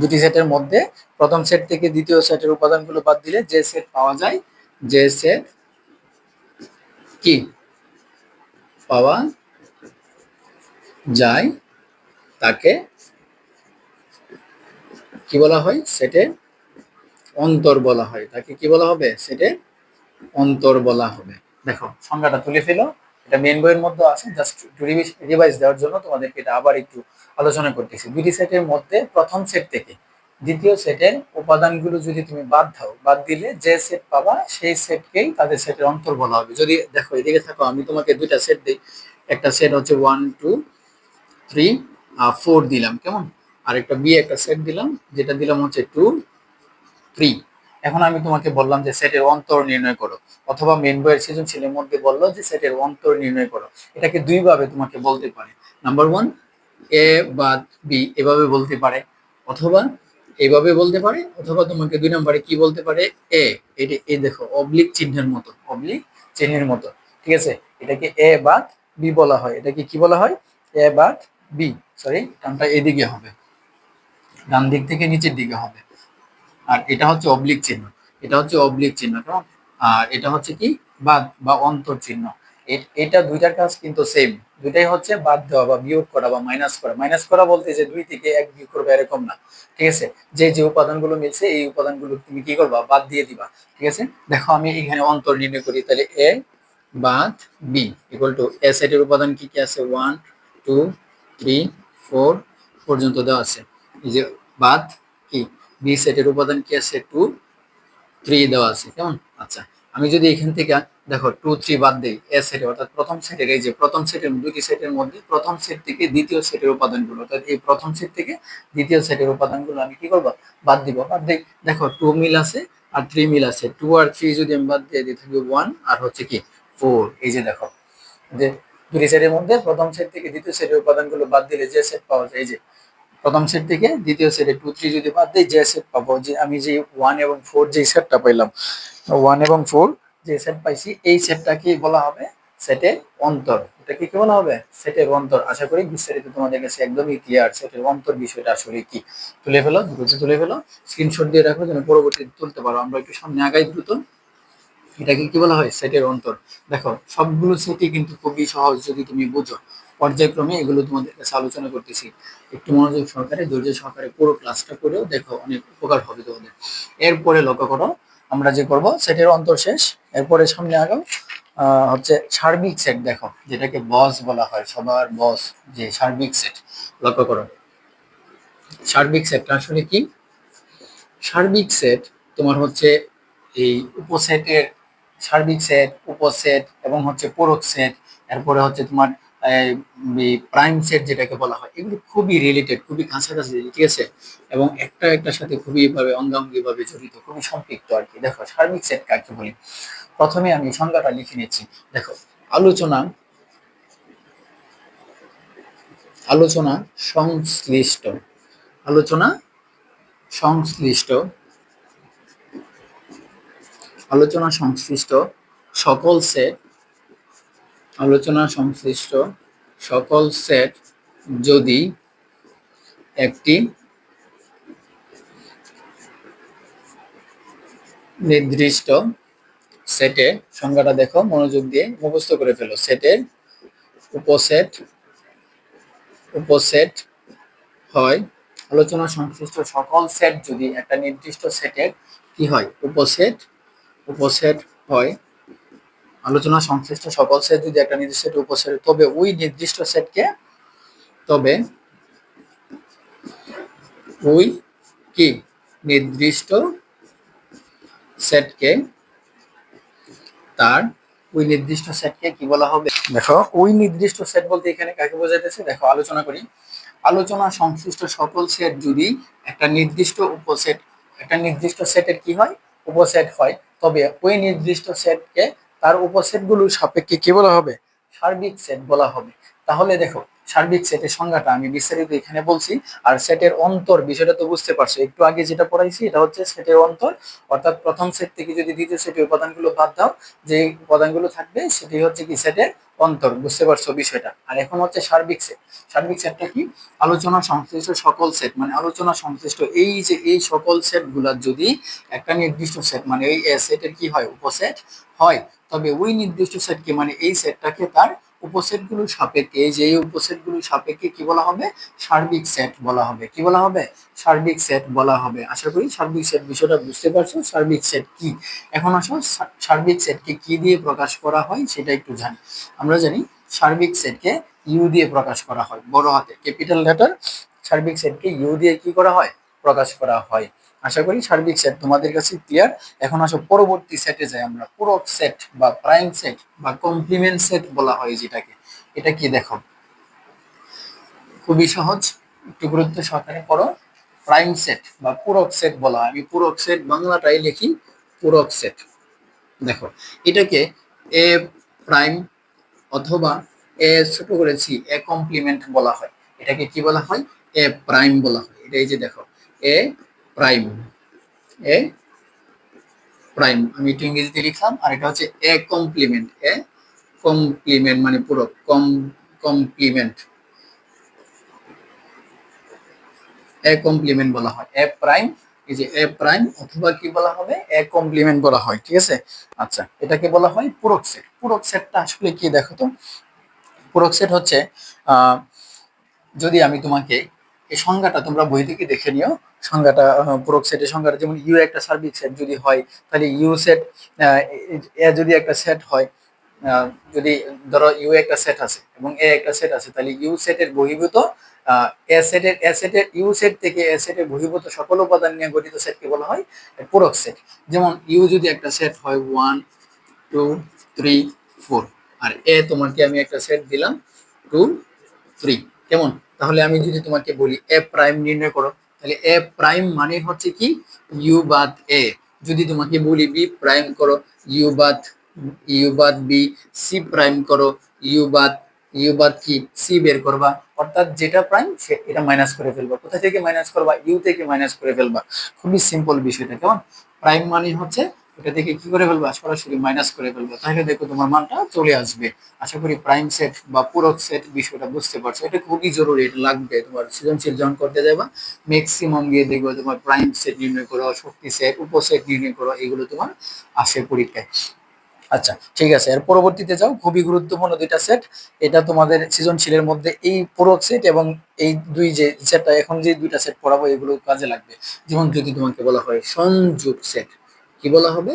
দুটি সেটের মধ্যে প্রথম সেট থেকে দ্বিতীয় সেটের উপাদানগুলো বাদ দিলে যে সেট পাওয়া যায়, যে সেট কি পাওয়া যায় তাকে কি বলা হয়? সেটের অন্তর বলা হয়। তাকে কি বলা হবে? সেটের অন্তর বলা হবে। দেখো সংজ্ঞাটা তুলে ফেলো, এটা মেন বইয়ের মধ্যে আছে, জাস্ট রিভাইজ দেওয়ার জন্য তোমাদেরকে এটা আবার একটু আলোচনা করতেছি। দুটি সেটের মধ্যে প্রথম সেট থেকে দ্বিতীয় সেটের উপাদানগুলো যদি তুমি বাদ দাও, বাদ দিলে যে সেট পাবা সেই সেটকেই তাদের সেটের অন্তর বলা হবে। যদি দেখো এদিকে থাকো, আমি তোমাকে দুইটা সেট দিই, একটা সেট হচ্ছে 1 2 3 4 দিলাম, কেমন? আর একটা বি একটা সেট দিলাম, যেটা দিলাম হচ্ছে 2 3। এখন আমি তোমাকে বললাম যে সেটের অন্তর নির্ণয় করো, অথবা মেন বইয়ের সৃজনশীলের মধ্যে বললো যে সেটের অন্তর নির্ণয় করো। এটাকে দুই ভাবে তোমাকে বলতে পারে। নাম্বার ওয়ান, এ বাদ বি এভাবে বলতে পারে, অথবা এইভাবে বলতে পারে, অথবা তোমাকে দুই নম্বরে কি বলতে পারে? এ, এটা এই দেখো অবলিক চিহ্নের মতো, অবলিক চিহ্নের মতো, ঠিক আছে? এটাকে এ বাদ বি বলা হয়। এটাকে কি বলা হয়? এ বাদ বি। সরি, কারণটা এদিকে হবে, ডান দিক থেকে নিচের দিকে হবে। আর এটা হচ্ছে অবলিক চিহ্ন, এটা হচ্ছে অবলিক চিহ্ন, কেমন? আর এটা হচ্ছে কি? বাদ বা অন্তর চিহ্ন। এটা দুইটার কাজ কিন্তু সেম, দুইটাই হচ্ছে বাদ দেওয়া বা বিয়োগ করা বা মাইনাস করা। মাইনাস করা বলতে যে দুই থেকে এক বিয়োগ করবে এরকম না, ঠিক আছে? যে যে উপাদানগুলো মিলছে এই উপাদানগুলো তুমি কি করবা? বাদ দিয়ে দিবা, ঠিক আছে? দেখো আমি এখানে অন্তর নির্ণয় করি, তাহলে এ বাদ বি ইকুয়াল টু এ সেটের উপাদান কি কি আছে? 1 2 3 4 পর্যন্ত দেওয়া আছে। এই যে বাদ কি বি সেটের উপাদান কি আছে? 2 3 দেওয়া আছে, কেমন? আচ্ছা, আমি যদি এখান থেকে দেখো 2 3 বাদ দেই এ সেটে, অর্থাৎ প্রথম সেটের, এই যে প্রথম সেটের দুটি সেটের মধ্যে প্রথম সেট থেকে দ্বিতীয় সেটের উপাদানগুলো, অর্থাৎ এই প্রথম সেট থেকে দ্বিতীয় সেটের উপাদানগুলো আমি কি করব? বাদ দিব। বাদ দেই, দেখো 2 মিল আছে আর 3 মিল আছে। 2 আর 3 যদি আমি বাদ দিয়ে দিই থাকবে 1 আর হচ্ছে কি 4। এই যে দেখো যে দুটি সেটের মধ্যে প্রথম সেট থেকে দ্বিতীয় সেটের উপাদানগুলো বাদ দিলে যে সেট পাওয়া যায়, এই যে প্রথম সেট থেকে দ্বিতীয় সেটে 2 3 যদি বাদ দিই যে সেট পাবো, যে আমি যে 1 এবং 4 যে সেটটা পাইলাম, 1 এবং 4 যে সেট পাইছি, এই সেটটাকে বলা হবে সেটের অন্তর। এটাকে কি বলা হবে? সেটের অন্তর। আশা করি বিস্তারিত তোমাদের কাছে একদমই ক্লিয়ার সেটের অন্তর বিষয়টা আসলে কি। তুলে ফেলো, দ্রুত তুলে ফেলো, স্ক্রিনশট দিয়ে রাখো যেন পরবর্তীতে তুলতে পারো। আমরা একটু সামনে আগাই দ্রুত। এটাকে কি বলা হয়? সেটের অন্তর। দেখো সবগুলো সেটই কিন্তু খুবই সহজ যদি তুমি বুঝো। পর্যায়ক্রমে এগুলো তোমাদের কাছে আলোচনা করতেছি, একটু মনোযোগ সহকারে ধৈর্য সহকারে পুরো ক্লাসটা করেও দেখো, অনেক উপকার হবে তোমাদের। এরপরে লক্ষ্য করো, আমরা যে করব সেটের অন্তর শেষ, এরপরে সামনে আগাও। হচ্ছে সার্বিক সেট, দেখো যেটাকে বস বলা হয়, সবার বস, যে সার্বিক সেট। লক্ষ্য করো সার্বিক সেটটা আসলে কি? সার্বিক সেট তোমার হচ্ছে এই উপসেটের সার্বিক সেট, উপসেট এবং হচ্ছে পূরক সেট, এরপরে হচ্ছে তোমার প্রাইম সেট যেটাকে বলা হয়, এগুলো খুবই রিলেটেড, খুবই কাছাকাছি, ঠিক আছে? এবং একটা একটার সাথে খুবই ভাবে অঙ্গাঙ্গি ভাবে জড়িত, খুবই সম্পৃক্ত আর কি। দেখো সার্বিক সেট কাকে বলি, প্রথমে আমি সংজ্ঞাটা লিখে নিচ্ছি। দেখো আলোচনা, আলোচনা সংশ্লিষ্ট, আলোচনা সংশ্লিষ্ট, আলোচনা সংশ্লিষ্ট সকল সেট, আলোচনা সংশ্লিষ্ট সকল সেট যদি একটি নির্দিষ্ট সেটে, সংজ্ঞাটা দেখো মনোযোগ দিয়ে মুখস্থ করে ফেলো, সেটের উপসেট, উপসেট হয়। আলোচনা সংশ্লিষ্ট সকল সেট যদি একটা নির্দিষ্ট সেটের কি হয়? উপসেট, উপসেট হয়। আলোচনা সংশ্লিষ্ট সকল সেট যদি একটা নির্দিষ্ট সেটের উপসেট, তবে ওই নির্দিষ্ট সেটকে, তবে ওই কি নির্দিষ্ট সেটকে, তার ওই নির্দিষ্ট সেটকে কি বলা হবে? দেখো ওই নির্দিষ্ট সেট বলতে এখানে কাকে বোঝাইতেছে, দেখো আলোচনা করি। আলোচনা সংশ্লিষ্ট সকল সেট যদি একটা নির্দিষ্ট উপসেট, একটা নির্দিষ্ট সেটের কি হয়? উপসেট হয়, তবে ওই নির্দিষ্ট সেটকে তার উপসেটগুলোর সাপেক্ষে কি বলা হবে? সার্বিক সেট বলা হবে। তাহলে দেখো সার্বিক সেটের সংজ্ঞাটা আমি বিস্তারিত এখানে বলছি। আর সেটের অন্তর বিষয়টা তো বুঝতে পারছো, একটু আগে যেটা পড়াইছি এটা হচ্ছে সেটের অন্তর। অর্থাৎ প্রথম সেট থেকে যদি দ্বিতীয় সেটের উপাদানগুলো বাদ দাও, যে উপাদানগুলো থাকবে সেটি হচ্ছে কি সেটের অন্তর। বুঝতে পারছো বিষয়টা? আর এখন হচ্ছে সার্বিক সেট। সার্বিক সেটটা কি? আলোচনা সংশ্লিষ্ট সকল সেট, মানে আলোচনা সংশ্লিষ্ট এই যে এই সকল সেট গুলা যদি একটা নির্দিষ্ট সেট মানে এই সেটের কি হয় উপসেট হয়, তবে ওই নির্দিষ্ট সেটকে মানে এই সেটটাকে তার উপসেট গুলোর সাপেক্ষে, এই যে এই উপসেট গুলোর সাপেক্ষে কি বলা হবে? সার্বিক সেট বলা হবে। কি বলা হবে? সার্বিক সেট বলা হবে। আশা করি সার্বিক সেট বিষয়টা বুঝতে পারছো। সার্বিক সেট কি? এখন আসো সার্বিক সেটকে কি দিয়ে প্রকাশ করা হয় সেটা একটু জানি। আমরা জানি সার্বিক সেটকে ইউ দিয়ে প্রকাশ করা হয়, বড় হাতে ক্যাপিটাল লেটার। সার্বিক সেটকে ইউ দিয়ে কি করা হয়? প্রকাশ করা হয়। আশা করি সার্বিক সেট তোমাদের কাছে ক্লিয়ার। এখন আসো পরবর্তী সেটে যাই আমরা। পূরক সেট বা প্রাইম সেট বা কমপ্লিমেন্ট সেট বলা হয় যেটাকে, এটা কি দেখো খুবই সহজ, একটু গুরুত্ব সহকারে পড়ো। প্রাইম সেট বা পূরক সেট বলা হয়। আমি পূরক সেট বাংলাটাই লিখি, পূরক সেট। দেখো এটাকে এ প্রাইম অথবা এ ছোট করেছি এ কমপ্লিমেন্ট বলা হয়। এটাকে কি বলা হয়? এ প্রাইম বলা হয়। এটা এই যে দেখো এ প্রাইম, এ প্রাইম আমি একটু ইংরেজিতে লিখলাম। আর এটা হচ্ছে এ কমপ্লিমেন্ট, এ কমপ্লিমেন্ট মানে পুরো কমপ্লিমেন্ট, এ কমপ্লিমেন্ট বলা হয়। এ প্রাইম, এই যে এ প্রাইম অথবা কি বলা হবে? এ কমপ্লিমেন্ট বলা হয়। ঠিক আছে? আচ্ছা, এটাকে বলা হয় পূরক সেট। পূরক সেটটা আসলে কি দেখো তো। পূরক সেট হচ্ছে আহ যদি আমি তোমাকে এই সংজ্ঞাটা তোমরা বই থেকে দেখে নিও। সংজ্ঞাটা পূরক সেটের সংজ্ঞাটা যেমন ইউ একটা সার্বিক সেট যদি হয়, তাহলে ইউ সেট এ যদি একটা সেট হয়, আহ, যদি ধরো ইউ একটা সেট আছে এবং এ একটা সেট আছে, তাহলে ইউ সেটের বহির্ভূত এ সেটের ইউ সেট থেকে এ সেটের বহির্ভূত সকল উপাদান নিয়ে গঠিত সেটকে বলা হয় পূরক সেট। যেমন ইউ যদি একটা সেট হয় 1 2 3 4, আর এ তোমাকে আমি একটা সেট দিলাম 2 3, কেমন? তাহলে আমি যদি তোমাকে বলি এ প্রাইম নির্ণয় করো, তাহলে এ প্রাইম মানে হচ্ছে কি ইউ বাদ এ। যদি তোমাকে বলি বি প্রাইম করো, ইউ বাদ বি। সি প্রাইম করো, ইউ বাদ কি সি বের করবা। অর্থাৎ যেটা প্রাইম সে এটা মাইনাস করে ফেলবা। কোথা থেকে মাইনাস করবা? ইউ থেকে মাইনাস করে ফেলবা। খুবই সিম্পল বিষয়টা, কেমন? প্রাইম মানে হচ্ছে এটা থেকে কি করে ফেলবা? সরাসরি মাইনাস করে ফেলবা। তাহলে দেখো তোমার মানটা চলে আসবে। আশা করি প্রাইম সেট বা পূরক সেট বিষয়টা বুঝতে পারছো। এটা খুবই জরুরি, এটা লাগবে তোমার সৃজনশীল যখন করতে যাবা ম্যাক্সিমাম গিয়ে দেখবো তোমার প্রাইম সেট নির্ণয় করো, শক্তি সেট, উপসেট নির্ণয় করো, এগুলো তোমার আসে পরীক্ষায়। আচ্ছা ঠিক আছে, এর পরবর্তীতে যাও। খুবই গুরুত্বপূর্ণ দুইটা সেট, এটা তোমাদের সৃজনশীলের মধ্যে এই পূরক সেট এবং এই দুই যে সেটটা এখন যে দুইটা সেট পড়াবো এগুলো কাজে লাগবে। যেমন যদি তোমাকে বলা হয় সংযোগ সেট, কি বলা হবে?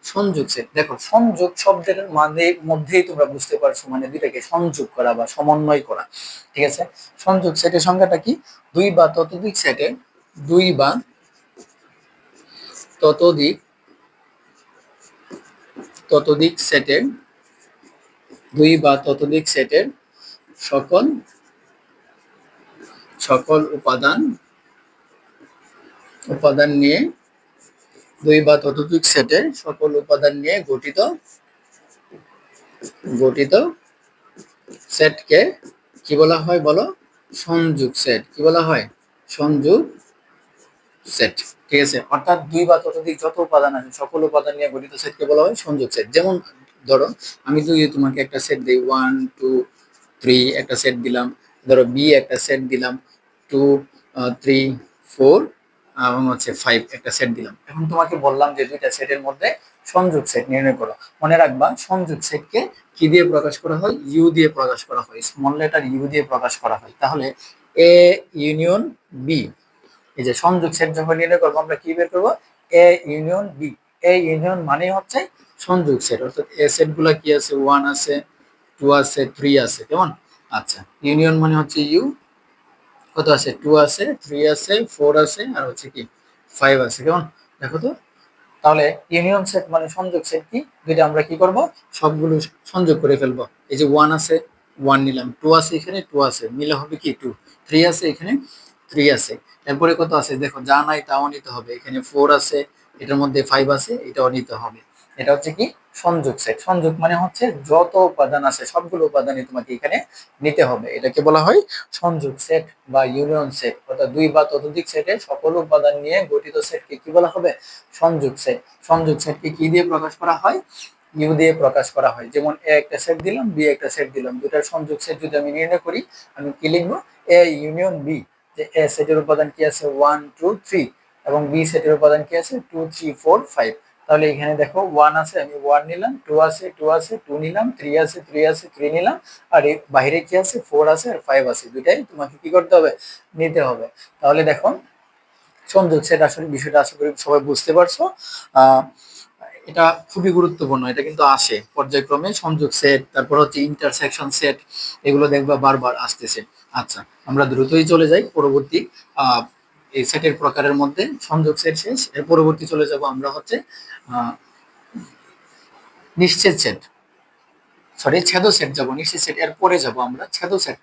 সংযোগ সেট। দেখো সংযোগ শব্দের মানে মধ্যেই তোমরা বুঝতে পারছো মানে দুইটাকে সংযোগ করা বা সমন্বয় করা। ঠিক আছে? সংযোগ সেটের সংজ্ঞাটা কি? দুই বা ততোধিক সেটে, দুই বা ততোধিক ততোধিক সেটের, দুই বা ততোধিক সেটের সকল সকল উপাদান উপাদান নিয়ে, দুই বা ততোধিক সেটের সকল উপাদান নিয়ে গঠিত গঠিত সেটকে কি বলা হয় বলো? সংযোগ সেট। কি বলা হয়? সংযোগ সেট। ঠিক আছে? অর্থাৎ দুই বা ততোধিক যত উপাদান আছে সকল উপাদান নিয়ে গঠিত সেটকে বলা হয় সংযোগ সেট। যেমন ধরো আমি যদি তোমাকে একটা সেট দিই 1 2 3 একটা সেট দিলাম, ধরো বি একটা সেট দিলাম 2 3 4 এবং হচ্ছে 5 একটা সেট দিলাম। এখন তোমাকে বললাম যে দুইটা সেটের মধ্যে সংযোগ সেট নির্ণয় করো। মনে রাখবা সংযোগ সেটকে কি দিয়ে প্রকাশ করা হয়? ইউ দিয়ে প্রকাশ করা হয়, স্মল লেটার ইউ দিয়ে প্রকাশ করা হয়। তাহলে এ ইউনিয়ন বি, এই যে সংযোগ সেট যখন নির্ণয় করবো আমরা কি বের করবো? A union B. A union মানে হচ্ছে সংযোগ সেট। অর্থাৎ এ সেট গুলা কি আছে? 1 আছে, 2 আছে, 3 আছে, কেমন? আচ্ছা, ইউনিয়ন মানে হচ্ছে ইউ, কত আছে? 2 আছে, 3 আছে, 4 আছে, আর হচ্ছে কি 5 আছে, কেমন? দেখো তো। তাহলে ইউনিয়ন সেট মানে সংযোগ সেট কি? দুইটা আমরা কি করব? সবগুলো সংযোগ করে ফেলবো। এই যে 1 আছে 1 নিলাম, 2 আছে এখানে 2 আছে, মিলে হবে কি 2, 3 আছে এখানে 3 আছে। এরপরে কত আছে? দেখো যা নাই তাও নিতে হবে। এখানে 4 আছে, এটার মধ্যে 5 আছে, এটাও নিতে হবে। এটা হচ্ছে কি সংযোগ সেট। সংযোগ মানে হচ্ছে যত উপাদান আছে সবগুলো উপাদানই তোমাকে এখানে নিতে হবে, এটাকে বলা হয় সংযোগ সেট বা ইউনিয়ন সেট। অর্থাৎ দুই বা ততোধিক সেটের সকল উপাদান নিয়ে গঠিত সেটকে কি বলা হবে? সংযোগ সেট। সংযোগ সেটকে কি দিয়ে প্রকাশ করা হয়? ইউ দিয়ে প্রকাশ করা হয়। যেমন এ একটা সেট দিলাম, বি একটা সেট দিলাম, দুটার সংযোগ সেট যদি আমি নির্ণয় করি, আমি কি লিখবো? A union B. যে এ সেটের উপাদান কি আছে? 1 2 3, এবং বি সেটের উপাদান কি আছে? 2 3 4 5। তাহলে এখানে দেখো 1 আছে, আমি 1 নিলাম, 2 আছে 2 আছে 2 নিলাম, 3 আছে 3 আছে 3 নিলাম, আর এর বাইরে কি আছে? 4 আছে আর 5 আছে, দুইটাই তোমাকে কি করতে হবে? নিতে হবে। তাহলে দেখো সংযোগ সেট আসলে বিষয়টা আশা করি সবাই বুঝতে পারছো। আহ এটা খুবই গুরুত্বপূর্ণ, এটা কিন্তু আসে পর্যায়ক্রমে। সংযোগ সেট, তারপর হচ্ছে ইন্টারসেকশন সেট, এগুলো দেখবা বারবার আসতেছে। আচ্ছা, আমরা দ্রুতই চলে যাই পরবর্তী আহ এই সেটের প্রকারের মধ্যে। সংযোগ সেট শেষ, এর পরবর্তী চলে যাব আমরা হচ্ছে আহ নিশ্চিত সেট, সরি ছেদ সেট যাব, নিশ্চিত সেট এর পরে যাব আমরা ছেদ সেট।